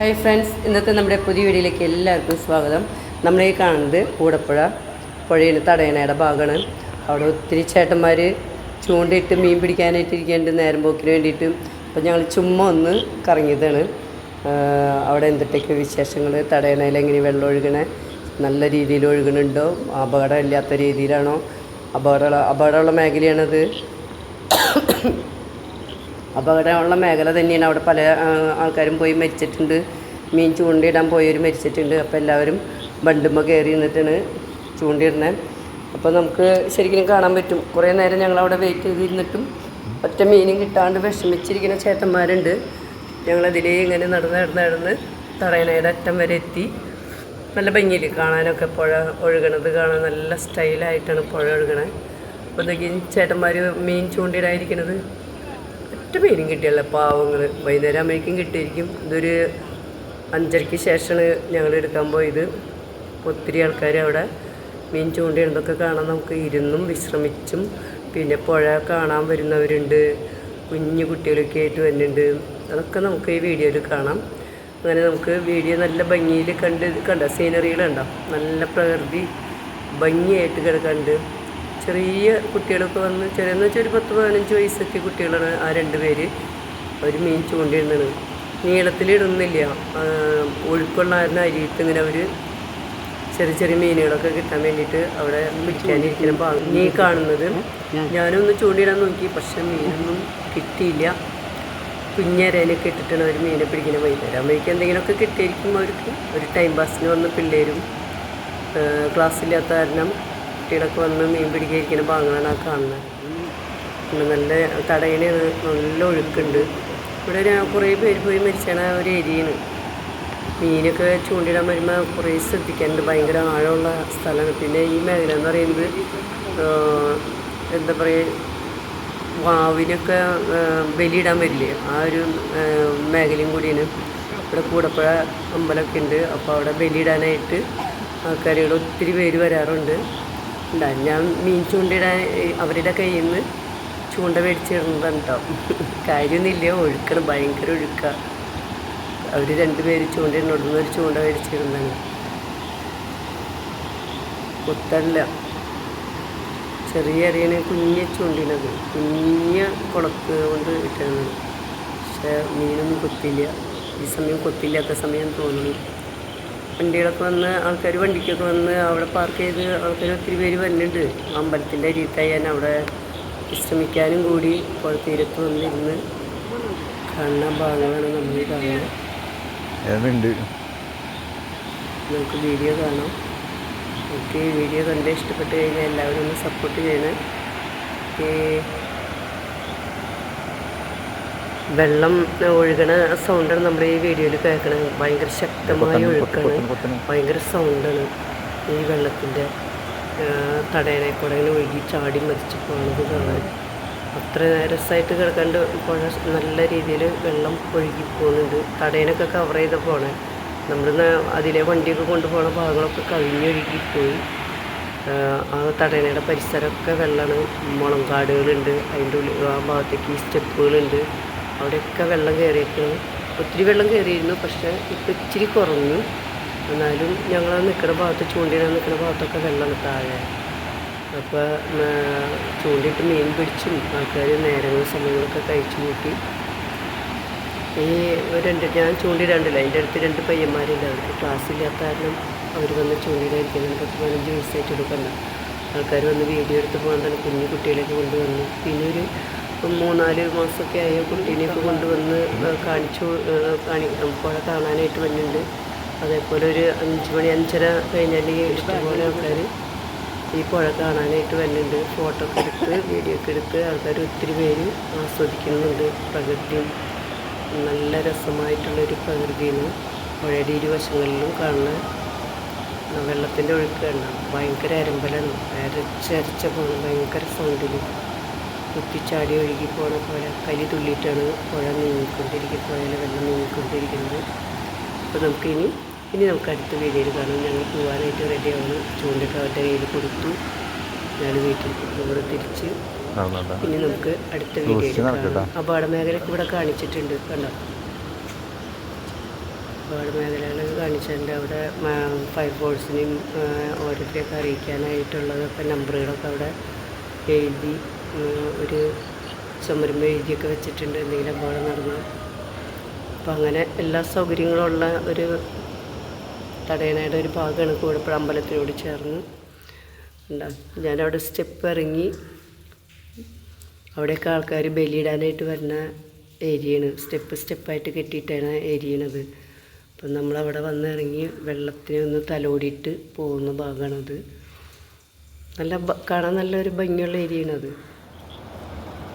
Hi friends, ഇന്നത്തെ നമ്മുടെ പുതിയ വീഡിയോയിലേക്ക് എല്ലാവർക്കും സ്വാഗതം. നമ്മളീ കാണുന്നത് കൂടപ്പുഴ പുഴയുടെ തടയണയുടെ ഭാഗമാണ്. അവിടെ ഒത്തിരി ചേട്ടന്മാർ ചൂണ്ടയിട്ട് മീൻ പിടിക്കാനായിട്ട് ഇരിക്കേണ്ട നേരം പോക്കിന് വേണ്ടിയിട്ട്. അപ്പോൾ ഞങ്ങൾ ചുമ്മാ ഒന്ന് കറങ്ങിയതാണ്. അവിടെ എന്തൊക്കെ വിശേഷങ്ങൾ, തടയണയിൽ എങ്ങനെ വെള്ളം ഒഴുകണേ, നല്ല രീതിയിൽ ഒഴുകണുണ്ടോ, അപകടമില്ലാത്ത രീതിയിലാണോ, അപകടമുള്ള മേഖലയാണത്. അപകടമുള്ള മേഖല തന്നെയാണ്. അവിടെ പല ആൾക്കാരും പോയി മരിച്ചിട്ടുണ്ട്. മീൻ ചൂണ്ടയിടാൻ പോയവർ മരിച്ചിട്ടുണ്ട്. അപ്പോൾ എല്ലാവരും ബണ്ടുമ്പോൾ കയറി നിന്നിട്ടാണ് ചൂണ്ടയിടുന്നത്. അപ്പോൾ നമുക്ക് ശരിക്കും കാണാൻ പറ്റും. കുറേ നേരം ഞങ്ങളവിടെ വെയിറ്റ് ചെയ്തിരുന്നിട്ടും ഒറ്റ മീനും കിട്ടാണ്ട് വിഷമിച്ചിരിക്കുന്ന ചേട്ടന്മാരുണ്ട്. ഞങ്ങളതിലേ ഇങ്ങനെ നടന്ന് തടയണയുടെ അറ്റം വരെ എത്തി. നല്ല ഭംഗിയിൽ കാണാനൊക്കെ പുഴ ഒഴുകണത് കാണാൻ നല്ല സ്റ്റൈലായിട്ടാണ് പുഴ ഒഴുകണത്. അപ്പോൾ ഇതൊക്കെ ചേട്ടന്മാർ മീൻ ചൂണ്ടയിടാതിരിക്കുന്നത് ഒറ്റ മീനും കിട്ടിയല്ല പാവങ്ങൾ. വൈകുന്നേരം ആകുമ്പോഴേക്കും കിട്ടിയിരിക്കും. ഇതൊരു 5:30-ക്ക് ശേഷമാണ് ഞങ്ങൾ എടുക്കാൻ പോയത്. ഒത്തിരി ആൾക്കാർ അവിടെ മീൻ ചൂണ്ടയിടുന്നതൊക്കെ കാണാൻ നമുക്ക് ഇരുന്നും വിശ്രമിച്ചും, പിന്നെ പുഴ കാണാൻ വരുന്നവരുണ്ട്, കുഞ്ഞു കുട്ടികളൊക്കെ ആയിട്ട് വരുന്നുണ്ട്. അതൊക്കെ നമുക്ക് ഈ വീഡിയോയിൽ കാണാം. അങ്ങനെ നമുക്ക് വീഡിയോ നല്ല ഭംഗിയിൽ കണ്ട സീനറികളുണ്ടോ, നല്ല പ്രകൃതി ഭംഗിയായിട്ട് കിടക്കുന്നുണ്ട്. ചെറിയ കുട്ടികളൊക്കെ വന്ന് ചെറിയെന്ന് വെച്ചാൽ ഒരു 10-15 വയസ്സൊക്കെ കുട്ടികളാണ് ആ 2 പേര്. അവർ മീൻ ചൂണ്ടിടുന്നത് നീളത്തിലിടുന്നില്ല. ഒഴുക്കുള്ള അരിയത്ത് ഇങ്ങനെ അവർ ചെറിയ മീനുകളൊക്കെ കിട്ടാൻ വേണ്ടിയിട്ട് അവിടെ പിടിക്കാനിരിക്കുന്ന ഭാഗം നീ കാണുന്നത്. ഞാനൊന്ന് ചൂണ്ടിയിടാൻ നോക്കി, പക്ഷെ മീനൊന്നും കിട്ടിയില്ല. കുഞ്ഞരേനൊക്കെ ഇട്ടിട്ടാണ് അവർ മീനെ പിടിക്കുന്നത്. വൈകുന്നേരം അമ്മയ്ക്ക് എന്തെങ്കിലുമൊക്കെ കിട്ടിയിരിക്കും. അവർക്ക് ഒരു ടൈം പാസിന് വന്ന് പിള്ളേരും ക്ലാസ്സില്ലാത്ത കാരണം കുട്ടികളൊക്കെ വന്ന് മീൻ പിടിക്കാതിരിക്കുന്ന ഭാഗങ്ങളാണ് ആ കാണുന്നത്. പിന്നെ നല്ല തടയണയാണ്, നല്ല ഒഴുക്കുണ്ട്. ഇവിടെ കുറേ പേര് പോയി മരിച്ചാണ് ആ ഒരു ഏരിയയാണ്. മീനൊക്കെ ചൂണ്ടിടാൻ വരുമ്പോൾ കുറേ ശ്രദ്ധിക്കാനുണ്ട്. ഭയങ്കര ആഴമുള്ള സ്ഥലമാണ്. പിന്നെ ഈ മേഖല എന്ന് പറയുന്നത് എന്താ പറയുക, വാവിനൊക്കെ ബലിയിടാൻ വരില്ലേ, ആ ഒരു മേഖലയും കൂടിയാണ്. ഇവിടെ കൂടപ്പുഴ അമ്പലമൊക്കെ ഉണ്ട്. അപ്പോൾ അവിടെ ബലിയിടാനായിട്ട് ആൾക്കാരുകൾ ഒത്തിരി പേര് വരാറുണ്ട്. ഞാൻ മീൻ ചൂണ്ടയിടാൻ അവരുടെ കയ്യിൽ നിന്ന് ചൂണ്ട മേടിച്ചിടുന്നതാണ് കേട്ടോ. കാര്യമൊന്നുമില്ല, ഒഴുക്കണം, ഭയങ്കര ഒഴുക്കുക. അവർ 2 പേര് ചൂണ്ടയിടുന്ന ഒരു ചൂണ്ട മേടിച്ചിടുന്നതാണ്. കൊത്തല്ല, ചെറിയ അറിയണ കുഞ്ഞ് ചൂണ്ടിനത്, കുഞ്ഞ കുളക്ക് കൊണ്ട് ഇട്ടിരുന്നത്. പക്ഷേ മീനൊന്നും കൊത്തില്ല. ഈ സമയം കൊത്തില്ലാത്ത സമയം തോന്നുന്നു. വണ്ടികളൊക്കെ വന്ന് ആൾക്കാർ വണ്ടിക്കൊക്കെ വന്ന് അവിടെ പാർക്ക് ചെയ്ത് ആൾക്കാർ ഒത്തിരി പേര് വരുന്നുണ്ട്. അമ്പലത്തിൻ്റെ അരിയത്തായി ഞാൻ അവിടെ വിശ്രമിക്കാനും കൂടി തീരത്ത് വന്നിരുന്ന് കാണുന്ന ഭാഗങ്ങളാണ് നമ്മൾ കാണുന്നത്. നമുക്ക് വീഡിയോ കാണാം. എനിക്ക് ഈ വീഡിയോ കണ്ട് ഇഷ്ടപ്പെട്ട് കഴിഞ്ഞാൽ എല്ലാവരും ഒന്ന് സപ്പോർട്ട് ചെയ്യണേ. വെള്ളം ഒഴുകണ സൗണ്ടാണ് നമ്മുടെ ഈ വീഡിയോയിൽ കേൾക്കണത്. ഭയങ്കര ശക്തമായ ഒഴുക്കാണ്, ഭയങ്കര സൗണ്ടാണ് ഈ വെള്ളത്തിൻ്റെ. തടയണേക്കൂടെ ഇങ്ങനെ ഒഴുകി ചാടി മതിച്ച് പോകുന്നത് കാണാൻ അത്ര രസമായിട്ട് കിടക്കാണ്ട്. പുഴ നല്ല രീതിയിൽ വെള്ളം ഒഴുകി പോകുന്നുണ്ട്. തടയണൊക്കെ കവർ ചെയ്ത് പോകണേ. നമ്മൾ അതിലെ വണ്ടിയൊക്കെ കൊണ്ടുപോകുന്ന ഭാഗങ്ങളൊക്കെ കവിഞ്ഞൊഴുകിപ്പോയി. ആ തടയണയുടെ പരിസരമൊക്കെ വെള്ളമാണ്. മുളങ്കാടുകളുണ്ട്, അതിൻ്റെ ഉള്ളിൽ ആ ഭാഗത്തേക്ക് സ്റ്റെപ്പുകളുണ്ട്. അവിടെയൊക്കെ വെള്ളം കയറിയിരിക്കുന്നു. ഒത്തിരി വെള്ളം കയറിയിരുന്നു, പക്ഷേ ഇപ്പോൾ ഇച്ചിരി കുറഞ്ഞു. എന്നാലും ഞങ്ങൾ നിൽക്കുന്ന ഭാഗത്ത്, ചൂണ്ടിയിടാൻ നിൽക്കുന്ന ഭാഗത്തൊക്കെ വെള്ളമാണ് താഴെ. അപ്പോൾ ചൂണ്ടിയിട്ട് മീൻ പിടിച്ചും ആൾക്കാർ നേരങ്ങളും സമയങ്ങളൊക്കെ കഴിച്ചു കൂട്ടി. ഈ ഞാൻ ചൂണ്ടിയിടാണ്ടില്ല, അതിൻ്റെ അടുത്ത് 2 പയ്യന്മാരുണ്ട്. അവർക്ക് ക്ലാസ്സില്ലാത്ത കാരണം അവർ വന്ന് ചൂണ്ടിയിടാതിരിക്കുന്നത്. 10-15 വയസ്സായിട്ട് എടുക്കണ്ട ആൾക്കാർ വന്ന് വീഡിയോ എടുത്ത് പോകേണ്ടതാണ്. കുഞ്ഞു കുട്ടികളെയൊക്കെ കൊണ്ടുവന്നു. പിന്നെ ഒരു 3-4 മാസമൊക്കെ ആയ കുട്ടീനെയൊക്കെ കൊണ്ടുവന്ന് പുഴ കാണാനായിട്ട് വരുന്നുണ്ട്. അതേപോലെ ഒരു 5 മണി 5:30 കഴിഞ്ഞാൽ ഇഷ്ടംപോലെ ആൾക്കാർ ഈ പുഴ കാണാനായിട്ട് വരുന്നുണ്ട്. ഫോട്ടോ ഒക്കെ എടുത്ത് വീഡിയോ ഒക്കെ എടുത്ത് ആൾക്കാർ ഒത്തിരി പേര് ആസ്വദിക്കുന്നുണ്ട്. പ്രകൃതിയും നല്ല രസമായിട്ടുള്ളൊരു പ്രകൃതിയാണ്. പുഴയുടെ ഇരുവശങ്ങളിലും കാണുന്ന വെള്ളത്തിൻ്റെ ഒഴുക്ക് കാണാം. ഭയങ്കര അരമ്പലാണ്, അരച്ചരച്ച പോകണം, ഭയങ്കര സൗണ്ടിൽ കുത്തിച്ചാടി ഒഴുകി പോണ പോലെ കലി തുള്ളിയിട്ടാണ് പുഴ നീങ്ങിക്കൊണ്ടിരിക്കുന്നത്, പുഴയിലെ വെള്ളം നീങ്ങിക്കൊണ്ടിരിക്കുന്നത്. അപ്പോൾ ഇനി നമുക്ക് അടുത്ത വീഡിയോയിൽ കാണാം. ഞങ്ങൾ പോകാനായിട്ട് റെഡിയാവുന്നു. ചൂണ്ടൊക്കെ അവരുടെ കയ്യിൽ കൊടുത്തു. ഞാൻ വീട്ടിൽ ഇവിടെ തിരിച്ച് ഇനി നമുക്ക് അടുത്ത വീഡിയോയിൽ കാണാം. അപകട മേഖലയൊക്കെ ഇവിടെ കാണിച്ചിട്ടുണ്ട്, കണ്ടോ. ഒരുപാട് മേഖലകൾ കാണിച്ചിട്ടുണ്ട്. അവിടെ ഫയർഫോഴ്സിനെയും ഓരോരുത്തരെയൊക്കെ അറിയിക്കാനായിട്ടുള്ളതൊക്കെ നമ്പറുകളൊക്കെ അവിടെ എഴുതി ഒരു ചുമരുമ്പ് എഴുതിയൊക്കെ വെച്ചിട്ടുണ്ട്, എന്തെങ്കിലും അപകടം നടന്നു. അപ്പോൾ അങ്ങനെ എല്ലാ സൗകര്യങ്ങളുള്ള ഒരു തടയണയുടെ ഒരു ഭാഗമാണ് കൂടപ്പുഴ അമ്പലത്തിനോട് ചേർന്ന് ഉണ്ടാകും. ഞാനവിടെ സ്റ്റെപ്പ് ഇറങ്ങി, അവിടെയൊക്കെ ആൾക്കാർ ബലിയിടാനായിട്ട് വരുന്ന ഏരിയയാണ്. സ്റ്റെപ്പായിട്ട് കെട്ടിയിട്ടാണ് ഏരിയണത്. അപ്പം നമ്മളവിടെ വന്നിറങ്ങി വെള്ളത്തിന് ഒന്ന് തലോടിയിട്ട് പോകുന്ന ഭാഗമാണത്. കാണാൻ നല്ലൊരു ഭംഗിയുള്ള ഏരിയയാണത്.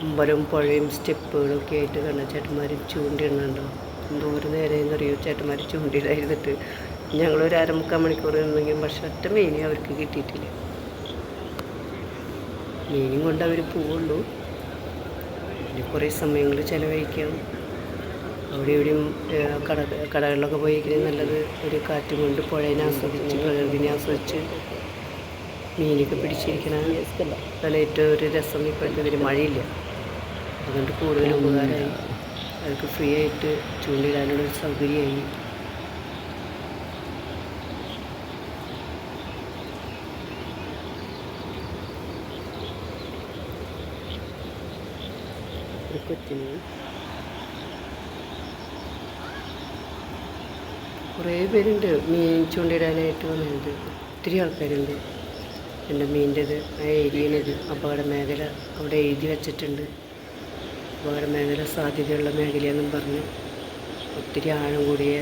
അമ്പലവും പുഴയും സ്റ്റെപ്പുകളൊക്കെ ആയിട്ട് കണ്ട ചേട്ടന്മാർ ചൂണ്ടിടുന്നുണ്ടോ. എന്തോരം നേരെയെന്നറിയോ ചേട്ടന്മാർ ചൂണ്ടിയിടായിരുന്നിട്ട്. ഞങ്ങളൊരു 1/4 മണിക്കൂർ നിന്നെങ്കിലും പക്ഷെ ഒറ്റ മീനെ അവർക്ക് കിട്ടിയിട്ടില്ല. മീനും കൊണ്ട് അവർ പോവുള്ളൂ. പിന്നെ കുറേ സമയങ്ങൾ ചിലവഴിക്കാം. അവിടെ എവിടെയും കടകളിലൊക്കെ പോയിരിക്കുന്നത് നല്ലത്. ഒരു കാറ്റും കൊണ്ട് പുഴയെ ആസ്വദിച്ച് പ്രകൃതിനെ ആസ്വദിച്ച് മീനൊക്കെ പിടിച്ചിരിക്കണം. അതല്ല ഏറ്റവും ഒരു രസം. ഇപ്പോഴത്തെ ഒരു മഴയില്ല, അതുകൊണ്ട് കൂടുതൽ ഉപകാരമായി. അവർക്ക് ഫ്രീ ആയിട്ട് ചൂണ്ടിടാനുള്ളൊരു സൗകര്യമായി. കൊച്ചിന് കുറേ പേരുണ്ട് മീൻ ചൂണ്ടിടാനായിട്ട് വന്നിട്ടുണ്ട്. ഒത്തിരി ആൾക്കാരുണ്ട്. എൻ്റെ മീൻ്റെത് ആ ഏരിയയിലിത് അപകട മേഖല അവിടെ എഴുതി വച്ചിട്ടുണ്ട്. അപകട മേഖല സാധ്യതയുള്ള മേഖലയെന്നും പറഞ്ഞ് ഒത്തിരി ആഴം കൂടിയ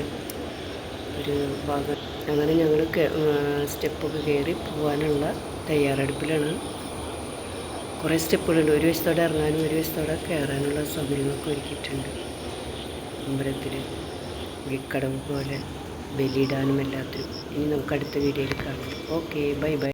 ഒരു ഭാഗം. അങ്ങനെ ഞങ്ങൾ സ്റ്റെപ്പൊക്കെ കയറി പോകാനുള്ള തയ്യാറെടുപ്പിലാണ്. കുറേ സ്റ്റെപ്പുകളുണ്ട്. ഒരു വശത്തോടെ ഇറങ്ങാനും ഒരു വശത്തോടെ കയറാനുള്ള സൗകര്യങ്ങളൊക്കെ ഒരുക്കിയിട്ടുണ്ട് അമ്പലത്തിൽ. കടവ് പോലെ ബലിയിടാനും എല്ലാത്തിനും. ഇനി നമുക്ക് അടുത്ത വീഡിയോയിൽ കാണാം. Okay, bye bye.